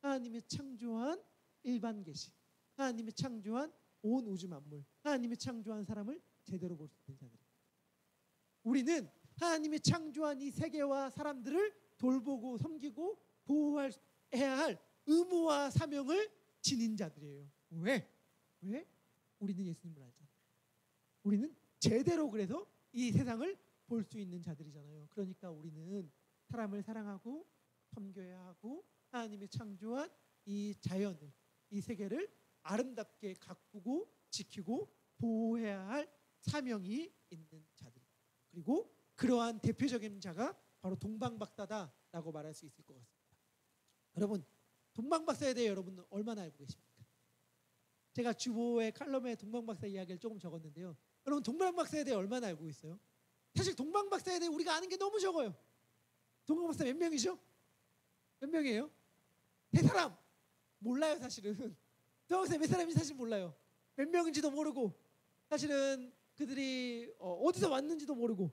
하나님이 창조한 일반 계시, 하나님이 창조한 온 우주 만물, 하나님이 창조한 사람을 제대로 볼 수 있는 자들. 우리는 하나님이 창조한 이 세계와 사람들을 돌보고 섬기고 보호해야 할 의무와 사명을 지닌 자들이에요. 왜? 우리는 예수님을 알잖아요. 우리는 제대로 그래서 이 세상을 볼 수 있는 자들이잖아요. 그러니까 우리는 사람을 사랑하고 섬겨야 하고 하나님이 창조한 이 자연을, 이 세계를 아름답게 가꾸고 지키고 보호해야 할 사명이 있는 자들. 그리고 그러한 대표적인 자가 바로 동방박사다라고 말할 수 있을 것 같습니다. 여러분, 동방박사에 대해 여러분은 얼마나 알고 계십니까? 제가 주보의 칼럼에 동방박사 이야기를 조금 적었는데요. 여러분, 동방박사에 대해 얼마나 알고 있어요? 사실 동방박사에 대해 우리가 아는 게 너무 적어요. 동방박사 몇 명이죠? 몇 명이에요? 세 사람! 몰라요, 사실은. 동방박사 몇 사람인지 사실 몰라요. 몇 명인지도 모르고, 사실은 그들이 어디서 왔는지도 모르고,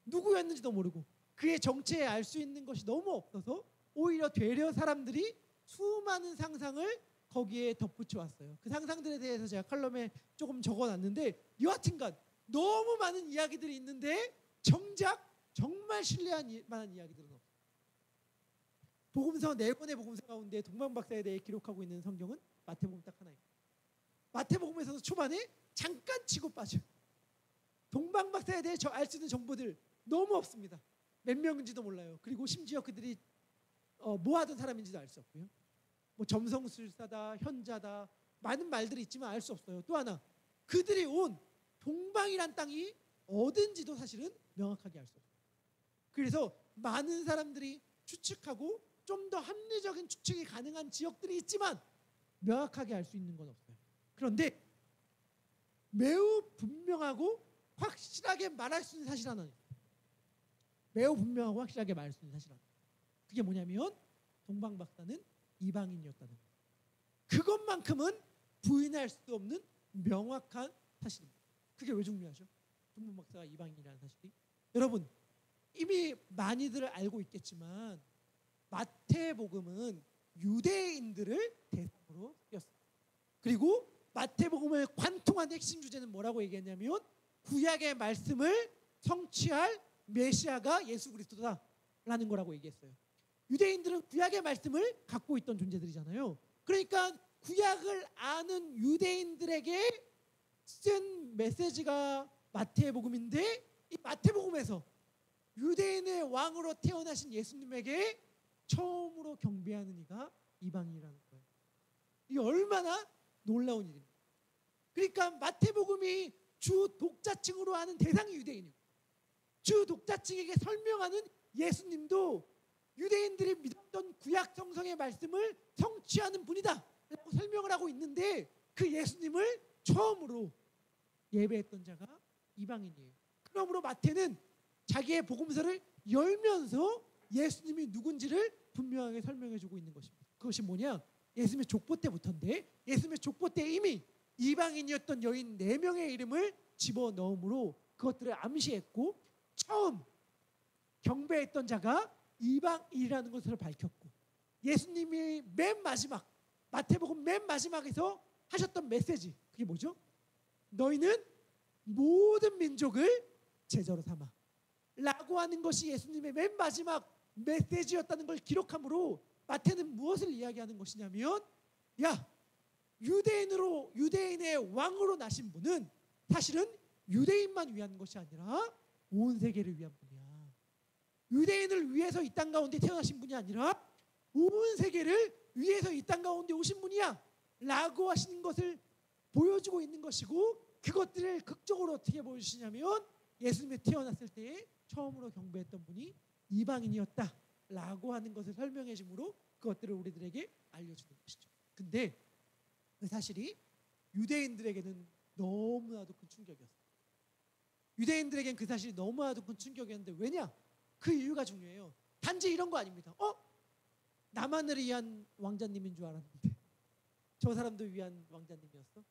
누구였는지도 모르고, 그의 정체에 알 수 있는 것이 너무 없어서 오히려 되려 사람들이 수많은 상상을 거기에 덧붙여 왔어요. 그 상상들에 대해서 제가 칼럼에 조금 적어놨는데, 여하튼간 너무 많은 이야기들이 있는데 정작 정말 신뢰할 만한 이야기들은 없어요. 복음서 4권의 복음서 가운데 동방박사에 대해 기록하고 있는 성경은 마태복음 딱 하나입니다. 마태복음에서도 초반에 잠깐 치고 빠져요. 동방박사에 대해 알 수 있는 정보들 너무 없습니다. 몇 명인지도 몰라요. 그리고 심지어 그들이 뭐 하던 사람인지도 알 수 없고요. 뭐 점성술사다, 현자다, 많은 말들이 있지만 알 수 없어요. 또 하나, 그들이 온 동방이란 땅이 어딘지도 사실은 명확하게 알 수 없어요. 그래서 많은 사람들이 추측하고 좀 더 합리적인 추측이 가능한 지역들이 있지만 명확하게 알 수 있는 건 없어요. 그런데 매우 분명하고 확실하게 말할 수 있는 사실 하나는, 매우 분명하고 확실하게 말할 수 있는 사실 하나, 그게 뭐냐면 동방박사는 이방인이었다는 거예요. 그것만큼은 부인할 수 없는 명확한 사실입니다. 그게 왜 중요하죠? 동방박사가 이방인이라는 사실이. 여러분, 이미 많이들 알고 있겠지만 마태복음은 유대인들을 대상으로 쓰였습니다. 그리고 마태복음을 관통한 핵심 주제는 뭐라고 얘기했냐면 구약의 말씀을 성취할 메시아가 예수 그리스도다라는 거라고 얘기했어요. 유대인들은 구약의 말씀을 갖고 있던 존재들이잖아요. 그러니까 구약을 아는 유대인들에게 쓴 메시지가 마태복음인데, 이 마태복음에서 유대인의 왕으로 태어나신 예수님에게 처음으로 경배하는 이가 이방인이라는 거예요. 이게 얼마나 놀라운 일입니까? 그러니까 마태복음이 주 독자층으로 하는 대상이 유대인이고, 주 독자층에게 설명하는 예수님도 유대인들이 믿었던 구약 성성의 말씀을 성취하는 분이다 라고 설명을 하고 있는데, 그 예수님을 처음으로 예배했던 자가 이방인이에요. 그러므로 마태는 자기의 복음서를 열면서 예수님이 누군지를 분명하게 설명해주고 있는 것입니다. 그것이 뭐냐? 예수님의 족보 때부터인데, 예수님의 족보 때 이미 이방인이었던 여인 4명의 이름을 집어넣음으로 그것들을 암시했고, 처음 경배했던 자가 이방인이라는 것을 밝혔고, 예수님이 맨 마지막, 마태복음 맨 마지막에서 하셨던 메시지, 그게 뭐죠? 너희는 모든 민족을 제자로 삼아 라고 하는 것이 예수님의 맨 마지막 메시지였다는 걸 기록함으로 마태는 무엇을 이야기하는 것이냐면, 야, 유대인의 왕으로 나신 분은 사실은 유대인만 위한 것이 아니라 온 세계를 위한 분이야. 유대인을 위해서 이 땅 가운데 태어나신 분이 아니라 온 세계를 위해서 이 땅 가운데 오신 분이야 라고 하시는 것을 보여주고 있는 것이고, 그것들을 극적으로 어떻게 보여주시냐면 예수님이 태어났을 때에 처음으로 경배했던 분이 이방인이었다 라고 하는 것을 설명해 주므로 그것들을 우리들에게 알려주는 것이죠. 근데 그 사실이 유대인들에게는 너무나도 큰 충격이었어요. 유대인들에게는 그 사실이 너무나도 큰 충격이었는데, 왜냐? 그 이유가 중요해요. 단지 이런 거 아닙니다. 나만을 위한 왕자님인 줄 알았는데 저 사람도 위한 왕자님이었어?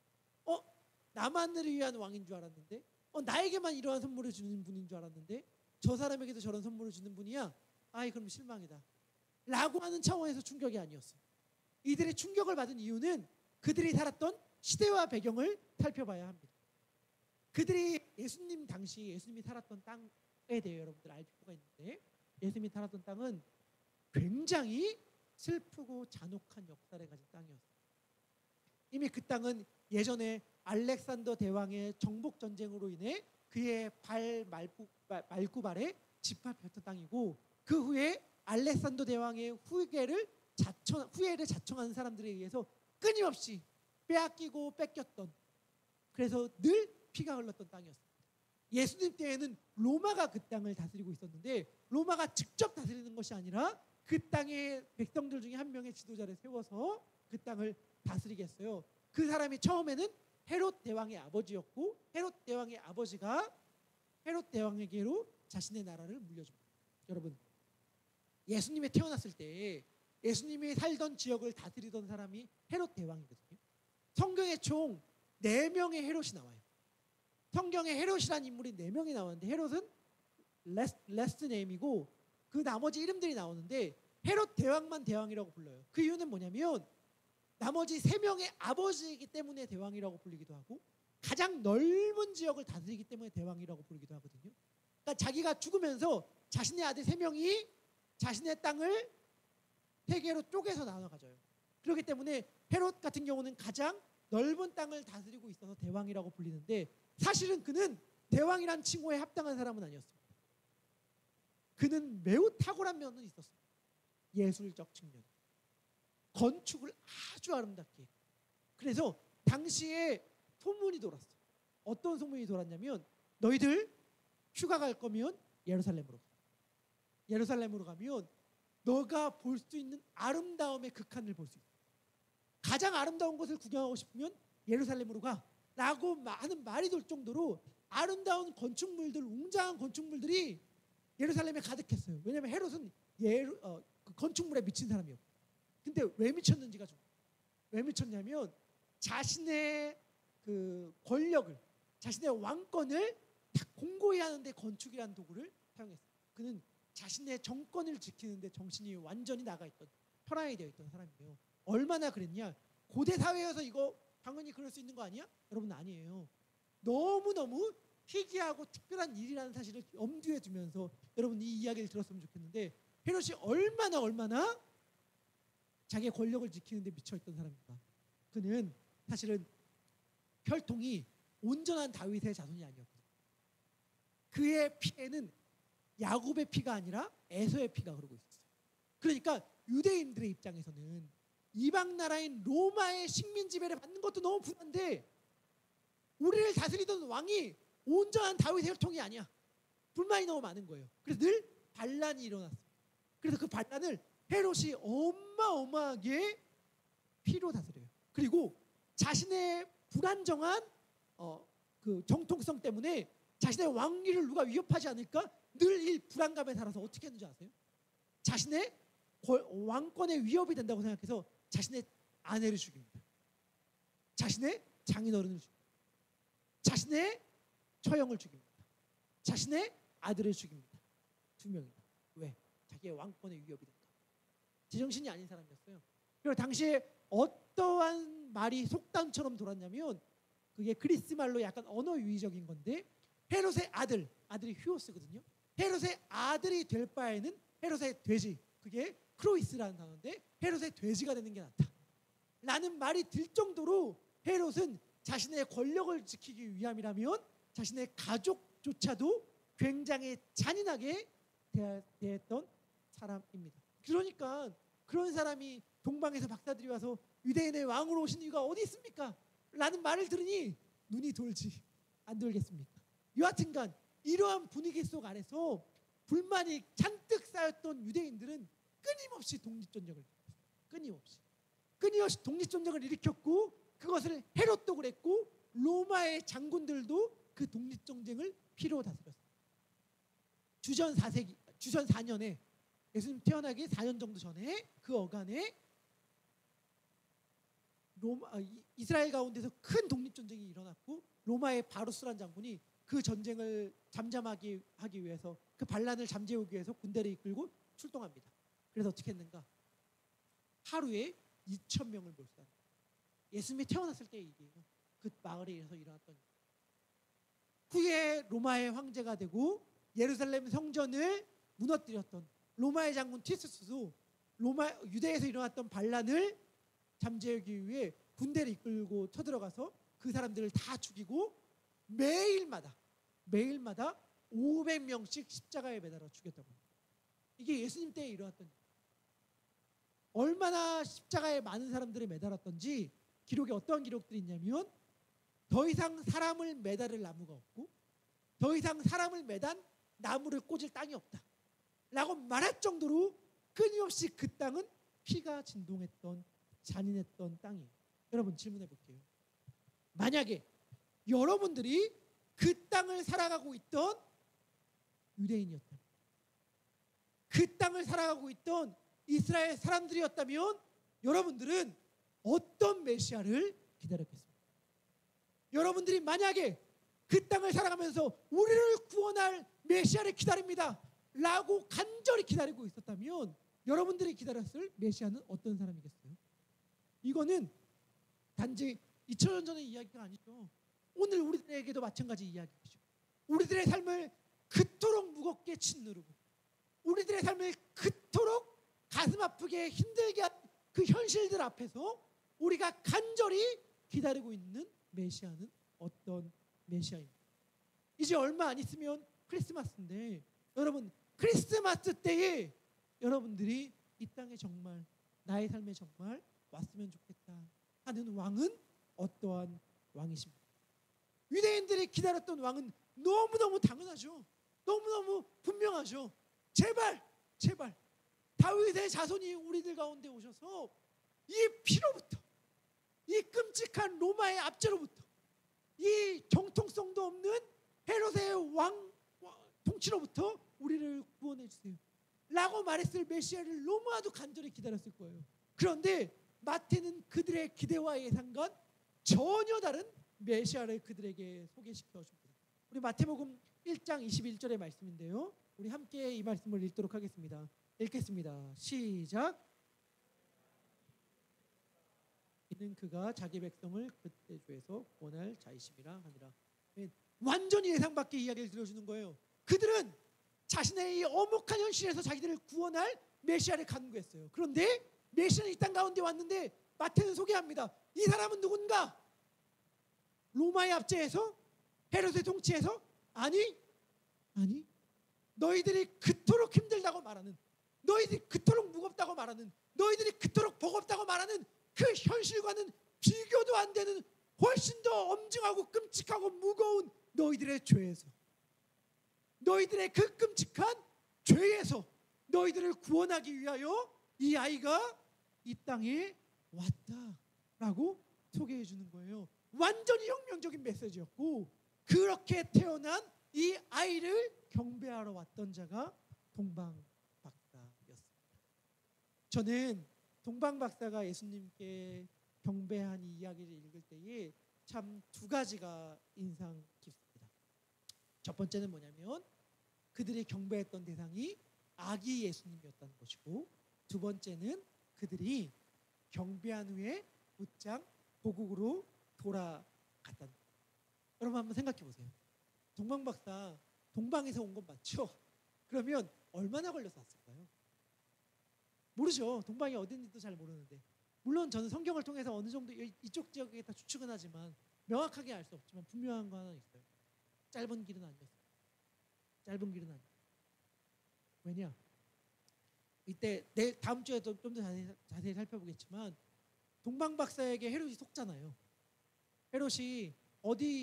나만을 위한 왕인 줄 알았는데, 나에게만 이러한 선물을 주는 분인 줄 알았는데 저 사람에게도 저런 선물을 주는 분이야? 아이, 그럼 실망이다 라고 하는 차원에서 충격이 아니었어요. 이들의 충격을 받은 이유는 그들이 살았던 시대와 배경을 살펴봐야 합니다. 그들이 예수님 당시 예수님이 살았던 땅에 대해 여러분들 알 필요가 있는데, 예수님이 살았던 땅은 굉장히 슬프고 잔혹한 역사를 가진 땅이었어요. 이미 그 땅은 예전에 알렉산더 대왕의 정복 전쟁으로 인해 그의 말구발에 짓밟혔던 땅이고, 그 후에 알렉산더 대왕의 후예를 자청한 사람들에 의해서 끊임없이 빼앗기고 뺏겼던, 그래서 늘 피가 흘렀던 땅이었습니다. 예수님 때에는 로마가 그 땅을 다스리고 있었는데, 로마가 직접 다스리는 것이 아니라 그 땅의 백성들 중에 한 명의 지도자를 세워서 그 땅을 다스리게 했어요. 그 사람이 처음에는 헤롯 대왕의 아버지였고, 헤롯 대왕의 아버지가 헤롯 대왕에게로 자신의 나라를 물려줍니다. 여러분, 예수님이 태어났을 때 예수님이 살던 지역을 다스리던 사람이 헤롯 대왕이거든요. 성경에 총 4명의 헤롯이 나와요. 성경에 헤롯이라는 인물이 4명이 나오는데, 헤롯은 레스트 네임이고 그 나머지 이름들이 나오는데 헤롯 대왕만 대왕이라고 불러요. 그 이유는 뭐냐면 나머지 3명의 아버지이기 때문에 대왕이라고 불리기도 하고, 가장 넓은 지역을 다스리기 때문에 대왕이라고 부르기도 하거든요. 그러니까 자기가 죽으면서 자신의 아들 3명이 자신의 땅을 3개로 쪼개서 나눠 가져요. 그렇기 때문에 헤롯 같은 경우는 가장 넓은 땅을 다스리고 있어서 대왕이라고 불리는데, 사실은 그는 대왕이란 칭호에 합당한 사람은 아니었습니다. 그는 매우 탁월한 면은 있었습니다. 예술적 측면, 건축을 아주 아름답게 했고, 그래서 당시에 소문이 돌았어요. 어떤 소문이 돌았냐면, 너희들 휴가 갈 거면 예루살렘으로 가. 예루살렘으로 가면 너가 볼 수 있는 아름다움의 극한을 볼 수 있어. 가장 아름다운 것을 구경하고 싶으면 예루살렘으로 가 라고 많은 말이 돌 정도로 아름다운 건축물들, 웅장한 건축물들이 예루살렘에 가득했어요. 왜냐하면 헤롯은 그 건축물에 미친 사람이었고, 근데 왜 미쳤는지가 좀, 왜 미쳤냐면 자신의 그 권력을, 자신의 왕권을 다 공고히 하는데 건축이라는 도구를 사용했어요. 그는 자신의 정권을 지키는데 정신이 완전히 나가 있던, 편안히 되어 있던 사람이에요. 얼마나 그랬냐? 고대 사회여서 이거 당연히 그럴 수 있는 거 아니야? 여러분, 아니에요. 너무너무 희귀하고 특별한 일이라는 사실을 염두에 두면서 여러분 이 이야기를 들었으면 좋겠는데, 헤롯이 얼마나 자기의 권력을 지키는데 미쳐있던 사람입니다. 그는 사실은 혈통이 온전한 다윗의 자손이 아니었거든요. 그의 피에는 야곱의 피가 아니라 에서의 피가 흐르고 있었어요. 그러니까 유대인들의 입장에서는 이방 나라인 로마의 식민 지배를 받는 것도 너무 불안한데, 우리를 다스리던 왕이 온전한 다윗의 혈통이 아니야. 불만이 너무 많은 거예요. 그래서 늘 반란이 일어났어요. 그래서 그 반란을 헤롯이 어마어마하게 피로 다스려요. 그리고 자신의 불안정한 그 정통성 때문에 자신의 왕위를 누가 위협하지 않을까 늘 이 불안감에 살아서 어떻게 했는지 아세요? 자신의 왕권의 위협이 된다고 생각해서 자신의 아내를 죽입니다. 자신의 장인어른을 죽입니다. 자신의 처형을 죽입니다. 자신의 아들을 죽입니다. 2명이다. 왜? 자기의 왕권의 위협이 된다. 제정신이 아닌 사람이었어요. 그리고 당시에 어떠한 말이 속담처럼 돌았냐면, 그게 그리스 말로 약간 언어 유희적인 건데, 헤롯의 아들이 휴오스거든요. 헤롯의 아들이 될 바에는 헤롯의 돼지, 그게 크로이스라는 단어인데 헤롯의 돼지가 되는 게 낫다 라는 말이 들 정도로 헤롯은 자신의 권력을 지키기 위함이라면 자신의 가족조차도 굉장히 잔인하게 대했던 사람입니다. 그러니까 그런 사람이 동방에서 박사들이 와서 유대인의 왕으로 오신 이유가 어디 있습니까? 라는 말을 들으니 눈이 돌지 안 돌겠습니까? 여하튼간 이러한 분위기 속 안에서 불만이 잔뜩 쌓였던 유대인들은 끊임없이 독립전쟁을 독립전쟁을 일으켰고, 그것을 헤롯도 그랬고 로마의 장군들도 그 독립전쟁을 피로 다스렸어요. 주전 4년에 예수님 태어나기 4년 정도 전에 그 어간에 이스라엘 가운데서 큰 독립전쟁이 일어났고, 로마의 바루스라는 장군이 그 전쟁을 잠잠하기 위해서, 그 반란을 잠재우기 위해서 군대를 이끌고 출동합니다. 그래서 어떻게 했는가? 하루에 2,000명을 몰수한 예수님이 태어났을 때 일이에요. 그 마을에서 일어났던 일. 후에 로마의 황제가 되고 예루살렘 성전을 무너뜨렸던 로마의 장군 티투스도 유대에서 일어났던 반란을 잠재우기 위해 군대를 이끌고 쳐들어가서 그 사람들을 다 죽이고 매일마다 500명씩 십자가에 매달아 죽였다고 합니다. 이게 예수님 때에 일어났던 일이에요. 얼마나 십자가에 많은 사람들이 매달았던지 기록에 어떠한 기록들이 있냐면 더 이상 사람을 매달을 나무가 없고 더 이상 사람을 매단 나무를 꽂을 땅이 없다 라고 말할 정도로 끊임없이 그 땅은 피가 진동했던 잔인했던 땅이에요. 여러분 질문해 볼게요. 만약에 여러분들이 그 땅을 살아가고 있던 유대인이었다면, 그 땅을 살아가고 있던 이스라엘 사람들이었다면 여러분들은 어떤 메시아를 기다렸겠습니까? 여러분들이 만약에 그 땅을 살아가면서 우리를 구원할 메시아를 기다립니다 라고 간절히 기다리고 있었다면 여러분들이 기다렸을 메시아는 어떤 사람이겠어요? 이거는 단지 2000년 전의 이야기가 아니죠. 오늘 우리들에게도 마찬가지 이야기죠. 우리들의 삶을 그토록 무겁게 짓누르고 우리들의 삶을 그토록 가슴 아프게 힘들게 한 그 현실들 앞에서 우리가 간절히 기다리고 있는 메시아는 어떤 메시아입니까? 이제 얼마 안 있으면 크리스마스인데 여러분 크리스마스 때에 여러분들이 이 땅에 정말 나의 삶에 정말 왔으면 좋겠다 하는 왕은 어떠한 왕이십니까? 유대인들이 기다렸던 왕은 너무너무 당연하죠. 너무너무 분명하죠. 제발 다윗의 자손이 우리들 가운데 오셔서 이 피로부터 이 끔찍한 로마의 압제로부터 이 정통성도 없는 헤롯의 왕 통치로부터 우리를 구원해 주세요 라고 말했을 메시아를 너무나도 간절히 기다렸을 거예요. 그런데 마태는 그들의 기대와 예상과 전혀 다른 메시아를 그들에게 소개시켜 줍니다. 우리 마태복음 1장 21절의 말씀인데요. 우리 함께 이 말씀을 읽도록 하겠습니다. 읽겠습니다. 시작. 이는 그가 자기 백성을 그때 주에서 구원할 자이심이라 하니라. 완전히 예상 밖의 이야기를 들려주는 거예요. 그들은 자신의 이 엄혹한 현실에서 자기들을 구원할 메시아를 간구했어요. 그런데 메시아는 이 땅 가운데 왔는데 마태는 소개합니다. 이 사람은 누군가? 로마의 압제에서? 헤롯의 통치에서? 아니 너희들이 그토록 힘들다고 말하는, 너희들이 그토록 무겁다고 말하는, 너희들이 그토록 버겁다고 말하는 그 현실과는 비교도 안 되는 훨씬 더 엄중하고 끔찍하고 무거운 너희들의 죄에서, 너희들의 그 끔찍한 죄에서 너희들을 구원하기 위하여 이 아이가 이 땅에 왔다라고 소개해 주는 거예요. 완전히 혁명적인 메시지였고, 그렇게 태어난 이 아이를 경배하러 왔던 자가 동방박사였습니다. 저는 동방박사가 예수님께 경배한 이 이야기를 읽을 때에 참 두 가지가 인상 깊습니다. 첫 번째는 뭐냐면 그들이 경배했던 대상이 아기 예수님이었다는 것이고, 두 번째는 그들이 경배한 후에 곧장 고국으로 돌아갔다는 것. 여러분 한번 생각해 보세요. 동방박사 동방에서 온 건 맞죠? 그러면 얼마나 걸려서 왔을까요? 모르죠. 동방이 어딘지도 잘 모르는데. 물론 저는 성경을 통해서 어느 정도 이쪽 지역에 다 추측은 하지만 명확하게 알 수 없지만 분명한 거 하나 있어요. 짧은 길은 아니었어요. 짧은 길은 아니에요. 왜냐? 이때 다음 주에도 좀 더 자세히 살펴보겠지만 동방박사에게 헤롯이 속잖아요. 헤롯이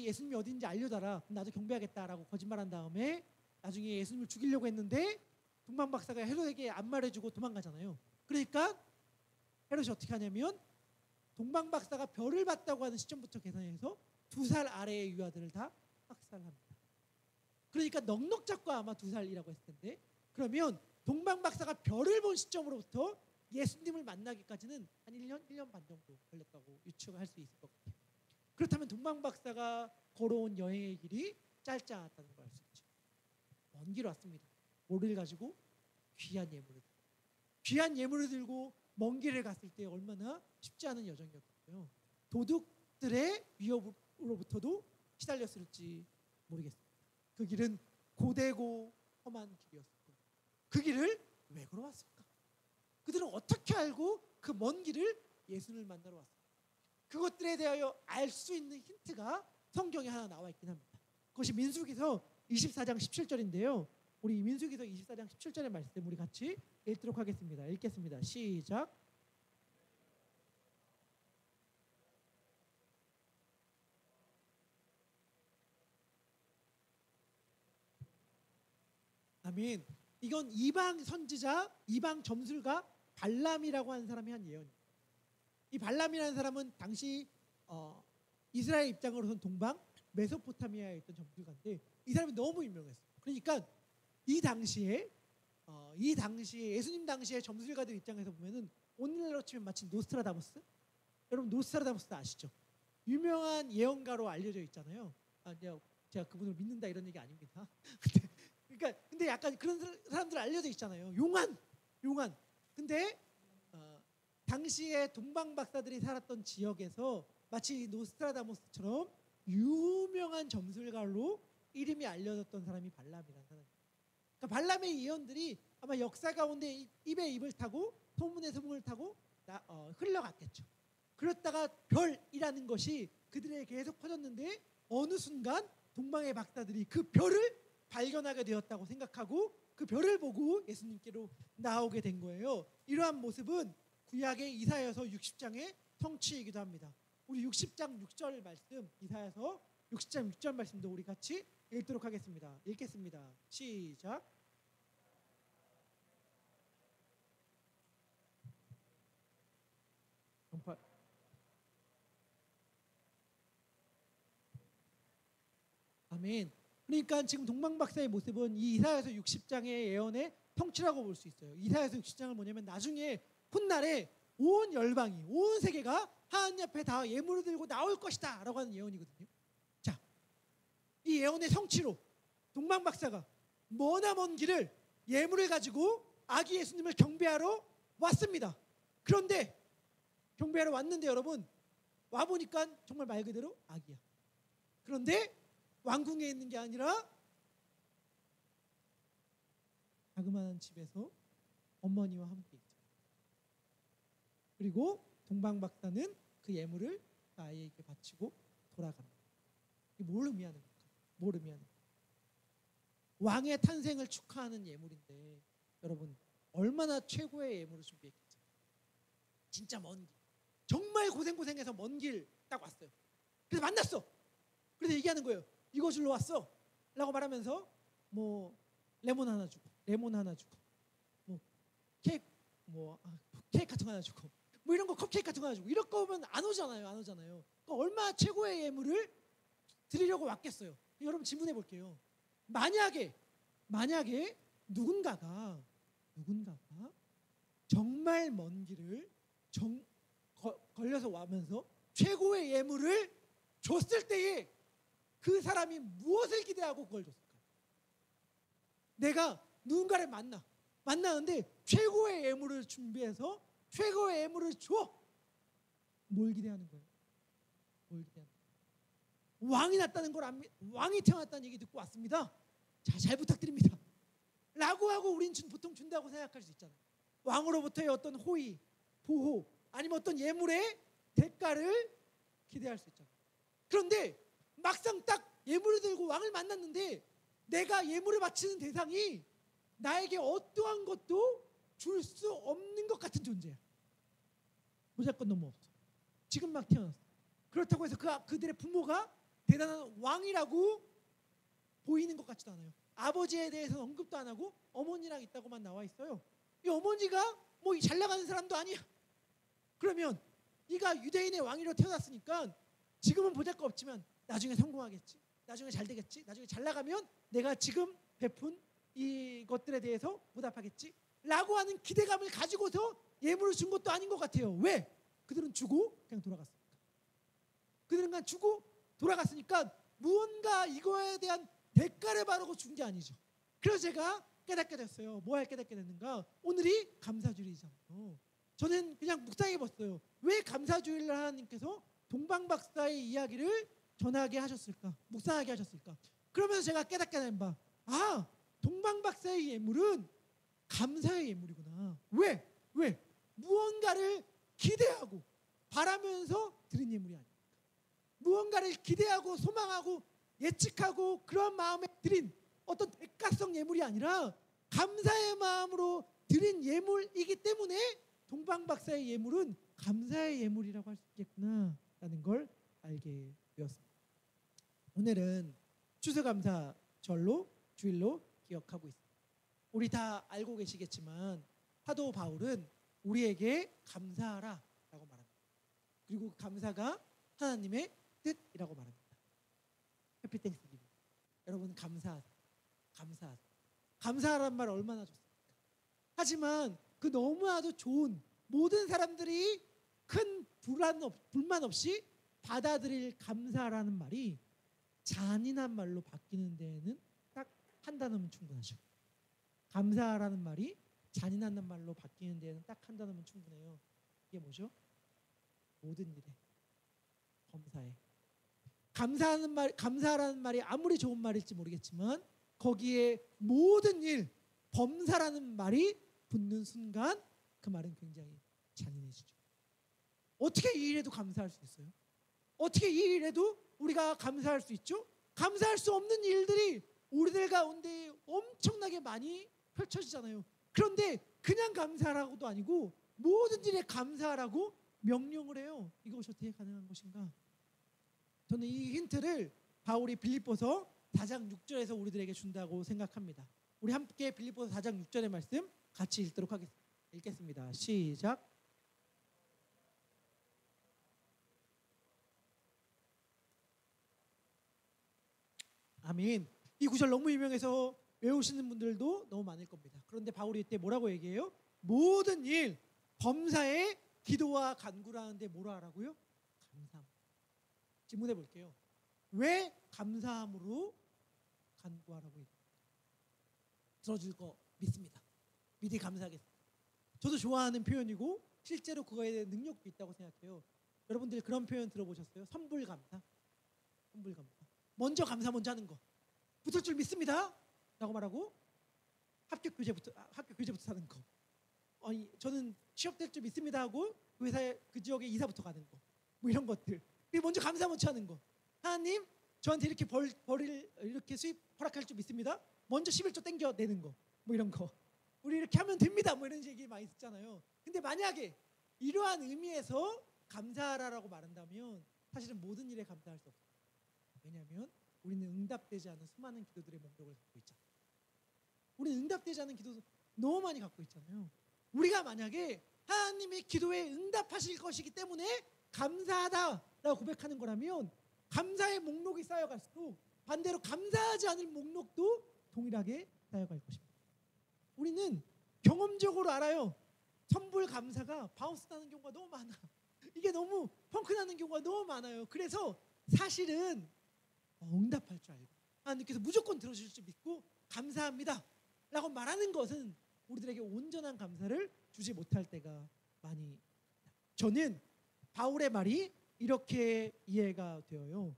예수님이 어디인지 알려달라, 그럼 나도 경배하겠다라고 거짓말한 다음에 나중에 예수님을 죽이려고 했는데 동방박사가 헤롯에게 안 말해주고 도망가잖아요. 그러니까 헤롯이 어떻게 하냐면 동방박사가 별을 봤다고 하는 시점부터 계산해서 2살 아래의 유아들을 다 학살합니다. 그러니까 넉넉 잡고 아마 2살이라고 했을 텐데, 그러면 동방박사가 별을 본 시점으로부터 예수님을 만나기까지는 한 1년 반 정도 걸렸다고 유추할 수 있을 것 같아요. 그렇다면 동방박사가 걸어온 여행의 길이 짧지 않았다는 걸 알 수 있죠. 먼 길 왔습니다. 뭐를 가지고? 귀한 예물을 들고 먼 길을 갔을 때 얼마나 쉽지 않은 여정이었어요. 도둑들의 위협으로부터도 시달렸을지 모르겠습니다. 그 길은 고되고 험한 길이었어요. 그 길을 왜 걸어왔을까? 그들은 어떻게 알고 그 먼 길을 예수를 만나러 왔을까? 그것들에 대하여 알 수 있는 힌트가 성경에 하나 나와 있긴 합니다. 그것이 민수기서 24장 17절인데요. 우리 민수기서 24장 17절의 말씀 우리 같이 읽도록 하겠습니다. 읽겠습니다. 시작. 아멘. 이건 이방 선지자, 이방 점술가 발람이라고 하는 사람이 한 예언입니다. 이 발람이라는 사람은 당시 이스라엘 입장으로선 동방 메소포타미아에 있던 점술가인데 이 사람이 너무 유명했어요. 그러니까 이 당시에 예수님 당시에 점술가들 입장에서 보면은 오늘날로 치면 마치 노스트라다무스. 여러분 노스트라다무스 아시죠? 유명한 예언가로 알려져 있잖아요. 제가 그분을 믿는다 이런 얘기 아닙니다. 근데 약간 그런 사람들 알려져 있잖아요. 용한. 근데 당시에 동방 박사들이 살았던 지역에서 마치 노스트라다무스처럼 유명한 점술가로 이름이 알려졌던 사람이 발람이라는 사람입니다. 그러니까 발람의 예언들이 아마 역사 가운데 입에 입을 타고 소문에 소문을 타고 흘러갔겠죠. 그렇다가 별이라는 것이 그들에게 계속 퍼졌는데 어느 순간 동방의 박사들이 그 별을 발견하게 되었다고 생각하고 그 별을 보고 예수님께로 나오게 된 거예요. 이러한 모습은 구약의 이사야서 60장의 성취이기도 합니다. 우리 60장 6절 말씀, 이사야서 60장 6절 말씀도 우리 같이 읽도록 하겠습니다. 읽겠습니다. 시작. 아멘. 그러니까 지금 동방박사의 모습은 이 이사야서 60장의 예언의 성취라고 볼 수 있어요. 이사야서 60장은 뭐냐면 나중에 훗날에 온 열방이 온 세계가 하나님 앞에 다 예물을 들고 나올 것이다 라고 하는 예언이거든요. 자, 이 예언의 성취로 동방박사가 머나먼 길을 예물을 가지고 아기 예수님을 경배하러 왔습니다. 그런데 경배하러 왔는데 여러분 와보니까 정말 말 그대로 아기야. 그런데 왕궁에 있는 게 아니라 자그마한 집에서 어머니와 함께 있죠. 그리고 동방박사는 그 예물을 아이에게 바치고 돌아갑니다. 이게 뭘 의미하는 걸까? 뭘 의미하는 걸까? 왕의 탄생을 축하하는 예물인데 여러분 얼마나 최고의 예물을 준비했겠죠. 진짜 먼 길, 정말 고생해서 먼 길 딱 왔어요. 그래서 만났어. 그래서 얘기하는 거예요. 이거 줄로 왔어 라고 말하면서 뭐 레몬 하나 주고 뭐 케이크 케이크 같은 거 하나 주고 뭐 이런 거 컵케이크 같은 거 하나 주고 이럴 거면 안 오잖아요. 그러니까 얼마나 최고의 예물을 드리려고 왔겠어요. 여러분 질문해 볼게요. 만약에 누군가가 정말 먼 길을 걸려서 와면서 최고의 예물을 줬을 때에 그 사람이 무엇을 기대하고 그걸 줬을까요? 내가 누군가를 만나는데 최고의 예물을 준비해서 최고의 예물을 줘. 뭘 기대하는 거예요? 왕이 났다는 걸 왕이 태어났다는 얘기 듣고 왔습니다. 자, 잘 부탁드립니다. 라고 하고 우린 보통 준다고 생각할 수 있잖아요. 왕으로부터의 어떤 호의, 보호, 아니면 어떤 예물의 대가를 기대할 수 있잖아요. 그런데 막상 딱 예물을 들고 왕을 만났는데 내가 예물을 바치는 대상이 나에게 어떠한 것도 줄 수 없는 것 같은 존재야. 무조건 너무 없어. 지금 막 태어났어. 그렇다고 해서 그들의 부모가 대단한 왕이라고 보이는 것 같지도 않아요. 아버지에 대해서는 언급도 안 하고 어머니랑 있다고만 나와 있어요. 이 어머니가 뭐 잘 나가는 사람도 아니야. 그러면 이가 유대인의 왕위로 태어났으니까 지금은 보잘것없지만 나중에 성공하겠지. 나중에 잘 되겠지. 나중에 잘 나가면 내가 지금 베푼 이것들에 대해서 보답하겠지. 라고 하는 기대감을 가지고서 예물을 준 것도 아닌 것 같아요. 왜? 그들은 주고 그냥 돌아갔으니까. 그들은 그냥 주고 돌아갔으니까 무언가 이거에 대한 대가를 바라고 준 게 아니죠. 그래서 제가 깨닫게 됐어요. 뭐 할 깨닫게 됐는가? 오늘이 감사주일이잖아요. 저는 그냥 묵상해 봤어요. 왜 감사주일날 하나님께서 동방박사의 이야기를 전하게 하셨을까? 묵상하게 하셨을까? 그러면서 제가 깨닫게 된 바, 동방박사의 예물은 감사의 예물이구나. 왜? 무언가를 기대하고 바라면서 드린 예물이 아닙니까? 무언가를 기대하고 소망하고 예측하고 그런 마음에 드린 어떤 대가성 예물이 아니라 감사의 마음으로 드린 예물이기 때문에 동방박사의 예물은 감사의 예물이라고 할 수 있겠구나라는 걸 알게 되었습니다. 오늘은 추수감사절로 주일로 기억하고 있습니다. 우리 다 알고 계시겠지만 사도 바울은 우리에게 감사하라라고 말합니다. 그리고 그 감사가 하나님의 뜻이라고 말합니다. 해피 땡스기빙. 여러분 감사하세요. 감사하라는 말 얼마나 좋습니까? 하지만 그 너무나도 좋은 모든 사람들이 큰 불만 없이 받아들일 감사라는 말이 잔인한 말로 바뀌는 데에는 딱 한 단어면 충분하죠. 감사라는 말이 잔인한 말로 바뀌는 데에는 딱 한 단어면 충분해요. 이게 뭐죠? 모든 일에 범사에. 감사라는 말이 아무리 좋은 말일지 모르겠지만 거기에 모든 일, 범사라는 말이 붙는 순간 그 말은 굉장히 잔인해지죠. 어떻게 이 일에도 감사할 수 있어요? 어떻게 이 일에도 우리가 감사할 수 있죠? 감사할 수 없는 일들이 우리들 가운데 엄청나게 많이 펼쳐지잖아요. 그런데 그냥 감사하라고도 아니고 모든 일에 감사하라고 명령을 해요. 이것이 어떻게 가능한 것인가? 저는 이 힌트를 바울이 빌립보서 4장 6절에서 우리들에게 준다고 생각합니다. 우리 함께 빌립보서 4장 6절의 말씀 같이 읽도록 하겠습니다. 읽겠습니다. 시작. 아멘. 이 구절 너무 유명해서 외우시는 분들도 너무 많을 겁니다. 그런데 바울이 이때 뭐라고 얘기해요? 모든 일 범사에 기도와 간구를 하는데 뭐라 하라고요? 감사함. 질문해 볼게요. 왜 감사함으로 간구하라고 얘기합니까? 들어줄 거 믿습니다. 미리 감사하겠습니다. 저도 좋아하는 표현이고 실제로 그거에 대한 능력도 있다고 생각해요. 여러분들 그런 표현 들어보셨어요? 선불감사. 먼저 감사 먼저 하는 거. 붙을 줄 믿습니다. 라고 말하고 합격 교재부터 사는 거. 저는 취업될 줄 믿습니다 하고 그 회사에 그 지역에 이사부터 가는 거. 뭐 이런 것들. 먼저 감사 먼저 하는 거. 하나님 저한테 이렇게 벌을 이렇게 수입 허락할 줄 믿습니다. 먼저 11조 땡겨 내는 거. 뭐 이런 거. 우리 이렇게 하면 됩니다. 뭐 이런 얘기 많이 듣잖아요. 근데 만약에 이러한 의미에서 감사하라고 말한다면 사실은 모든 일에 감사할 수 없어요. 왜냐하면 우리는 응답되지 않은 수많은 기도들의 목록을 갖고 있잖아요. 우리는 응답되지 않은 기도 너무 많이 갖고 있잖아요. 우리가 만약에 하나님의 기도에 응답하실 것이기 때문에 감사하다라고 고백하는 거라면 감사의 목록이 쌓여갈수록 반대로 감사하지 않을 목록도 동일하게 쌓여갈 것입니다. 우리는 경험적으로 알아요. 선불 감사가 바운스 나는 경우가 너무 많아. 이게 너무 펑크 나는 경우가 너무 많아요. 그래서 사실은 응답할 줄 알고 하나님께서 무조건 들어주실 줄 믿고 감사합니다 라고 말하는 것은 우리들에게 온전한 감사를 주지 못할 때가 많이 있다. 저는 바울의 말이 이렇게 이해가 되어요.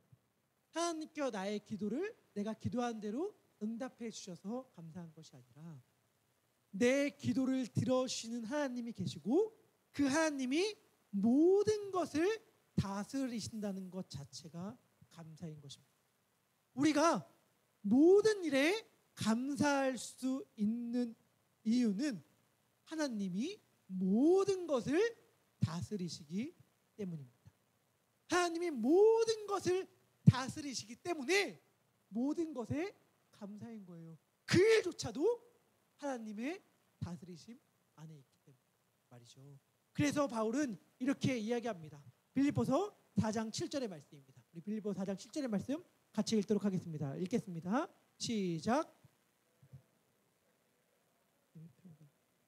하나님께서 나의 기도를 내가 기도한 대로 응답해 주셔서 감사한 것이 아니라 내 기도를 들어주시는 하나님이 계시고 그 하나님이 모든 것을 다스리신다는 것 자체가 감사인 것입니다. 우리가 모든 일에 감사할 수 있는 이유는 하나님이 모든 것을 다스리시기 때문입니다. 하나님이 모든 것을 다스리시기 때문에 모든 것에 감사인 거예요. 그 일조차도 하나님의 다스리심 안에 있기 때문에 말이죠. 그래서 바울은 이렇게 이야기합니다. 빌립보서 4장 7절의 말씀입니다. 우리 빌립보서 4장 7절의 말씀 같이 읽도록 하겠습니다. 읽겠습니다. 시작.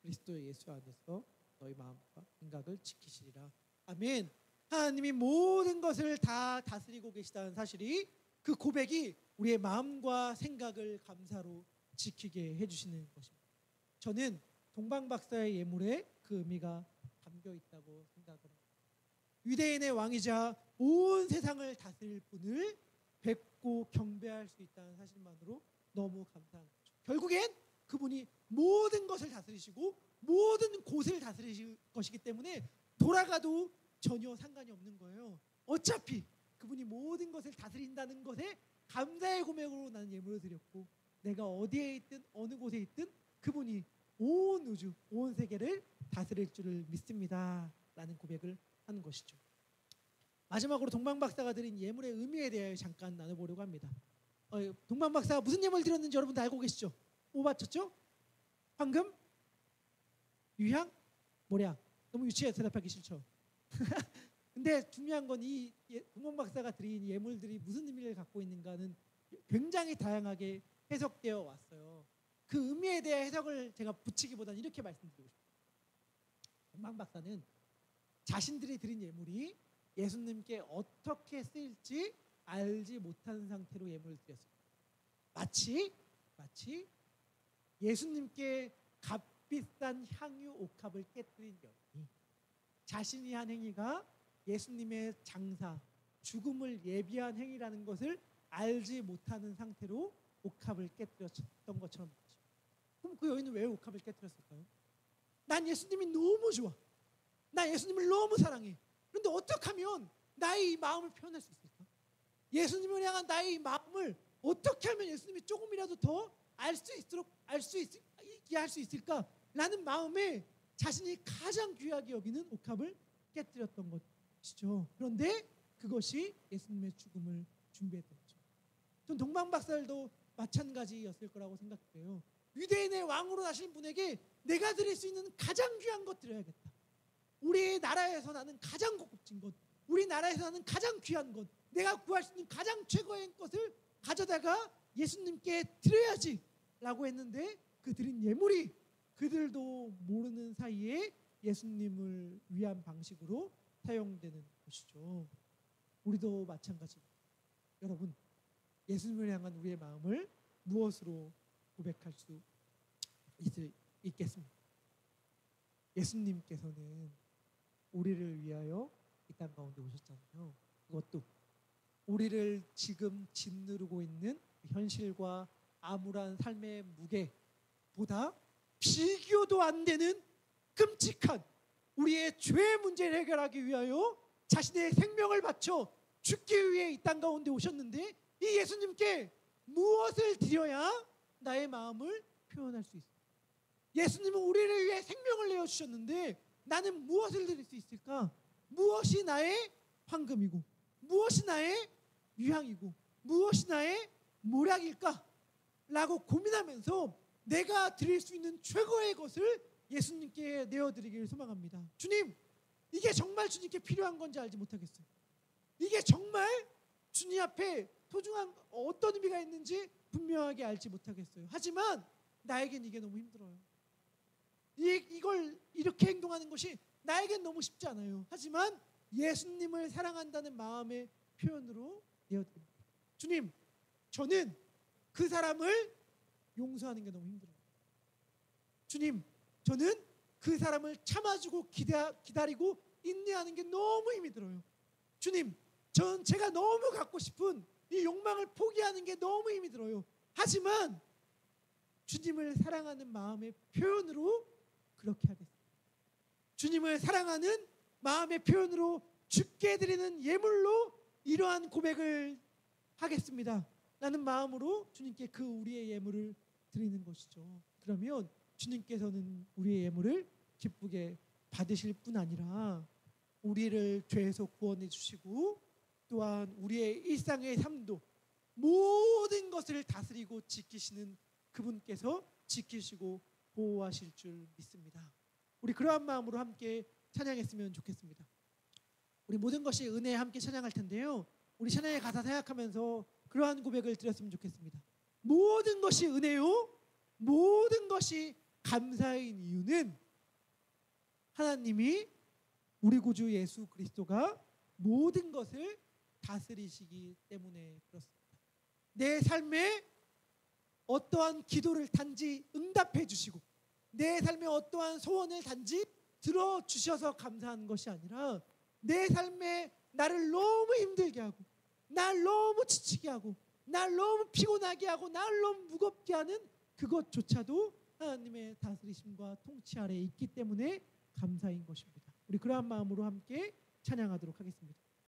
그리스도 예수 안에서 너희 마음과 생각을 지키시리라. 아멘. 하나님이 모든 것을 다 다스리고 계시다는 사실이 그 고백이 우리의 마음과 생각을 감사로 지키게 해주시는 것입니다. 저는 동방박사의 예물의 그 의미가 담겨 있다고 생각을 합니다. 유대인의 왕이자 온 세상을 다스릴 분을 뵙고 경배할 수 있다는 사실만으로 너무 감사한 거죠. 결국엔 그분이 모든 것을 다스리시고 모든 곳을 다스리실 것이기 때문에 돌아가도 전혀 상관이 없는 거예요. 어차피 그분이 모든 것을 다스린다는 것에 감사의 고백으로 나는 예물을 드렸고, 내가 어디에 있든 어느 곳에 있든 그분이 온 우주, 온 세계를 다스릴 줄을 믿습니다 라는 고백을 하는 것이죠. 마지막으로 동방박사가 드린 예물의 의미에 대해 잠깐 나눠보려고 합니다. 동방박사가 무슨 예물을 드렸는지 여러분도 알고 계시죠? 뭐 바쳤죠? 황금, 유향, 모략. 너무 유치해 대답하기 싫죠? 근데 중요한 건 이 동방박사가 드린 예물들이 무슨 의미를 갖고 있는가는 굉장히 다양하게 해석되어 왔어요. 그 의미에 대해 해석을 제가 붙이기보다는 이렇게 말씀드리고 싶어요. 동방박사는 자신들이 드린 예물이 예수님께 어떻게 쓰일지 알지 못한 상태로 예물을 드렸습니다. 마치 예수님께 값비싼 향유 옥합을 깨뜨린 여인이 자신이 한 행위가 예수님의 장사, 죽음을 예비한 행위라는 것을 알지 못하는 상태로 옥합을 깨뜨렸던 것처럼 말이죠. 그럼 그 여인은 왜 옥합을 깨뜨렸을까요? 난 예수님이 너무 좋아. 나 예수님을 너무 사랑해. 그런데 어떻게 하면 나의 이 마음을 표현할 수 있을까? 예수님을 향한 나의 이 마음을 어떻게 하면 예수님이 조금이라도 더 알 수 있을까라는 마음에 자신이 가장 귀하게 여기는 옥합을 깨뜨렸던 것이죠. 그런데 그것이 예수님의 죽음을 준비했던 거죠. 전 동방박사들도 마찬가지였을 거라고 생각해요. 유대인의 왕으로 나신 분에게 내가 드릴 수 있는 가장 귀한 것 드려야겠다. 우리 나라에서 나는 가장 고급진 것, 우리 나라에서 나는 가장 귀한 것, 내가 구할 수 있는 가장 최고의 것을 가져다가 예수님께 드려야지 라고 했는데, 그 드린 예물이 그들도 모르는 사이에 예수님을 위한 방식으로 사용되는 것이죠. 우리도 마찬가지입니다. 여러분, 예수님을 향한 우리의 마음을 무엇으로 고백할 수 있겠습니까? 예수님께서는 우리를 위하여 이 땅 가운데 오셨잖아요. 그것도 우리를 지금 짓누르고 있는 현실과 암울한 삶의 무게보다 비교도 안 되는 끔찍한 우리의 죄 문제를 해결하기 위하여 자신의 생명을 바쳐 죽기 위해 이 땅 가운데 오셨는데, 이 예수님께 무엇을 드려야 나의 마음을 표현할 수 있을까? 예수님은 우리를 위해 생명을 내어주셨는데 나는 무엇을 드릴 수 있을까? 무엇이 나의 황금이고 무엇이 나의 유향이고 무엇이 나의 모략일까? 라고 고민하면서 내가 드릴 수 있는 최고의 것을 예수님께 내어드리기를 소망합니다. 주님, 이게 정말 주님께 필요한 건지 알지 못하겠어요. 이게 정말 주님 앞에 소중한 어떤 의미가 있는지 분명하게 알지 못하겠어요. 하지만 나에겐 이게 너무 힘들어요. 이걸 이렇게 행동하는 것이 나에겐 너무 쉽지 않아요. 하지만 예수님을 사랑한다는 마음의 표현으로 내어드립니다. 주님, 저는 그 사람을 용서하는 게 너무 힘들어요. 주님, 저는 그 사람을 참아주고 기다리고 인내하는 게 너무 힘이 들어요. 주님, 전 제가 너무 갖고 싶은 이 욕망을 포기하는 게 너무 힘이 들어요. 하지만 주님을 사랑하는 마음의 표현으로 그렇게 하겠습니다. 주님을 사랑하는 마음의 표현으로 주께 드리는 예물로 이러한 고백을 하겠습니다 라는 마음으로 주님께 그 우리의 예물을 드리는 것이죠. 그러면 주님께서는 우리의 예물을 기쁘게 받으실 뿐 아니라 우리를 죄에서 구원해 주시고, 또한 우리의 일상의 삶도 모든 것을 다스리고 지키시는 그분께서 지키시고 보호하실 줄 믿습니다. 우리 그러한 마음으로 함께 찬양했으면 좋겠습니다. 우리 모든 것이 은혜에 함께 찬양할 텐데요, 우리 찬양의 가사 생각하면서 그러한 고백을 드렸으면 좋겠습니다. 모든 것이 은혜요, 모든 것이 감사인 이유는 하나님이 우리 구주 예수 그리스도가 모든 것을 다스리시기 때문에 그렇습니다. 내 삶에 어떠한 기도를 단지 응답해 주시고, 내 삶에 어떠한 소원을 단지 들어주셔서 감사하는 것이 아니라 내 삶에 나를 너무 힘들게 하고 날 너무 지치게 하고 날 너무 피곤하게 하고 날 너무 무겁게 하는 그것조차도 하나님의 다스리심과 통치 아래에 있기 때문에 감사인 것입니다. 우리 그러한 마음으로 함께 찬양하도록 하겠습니다.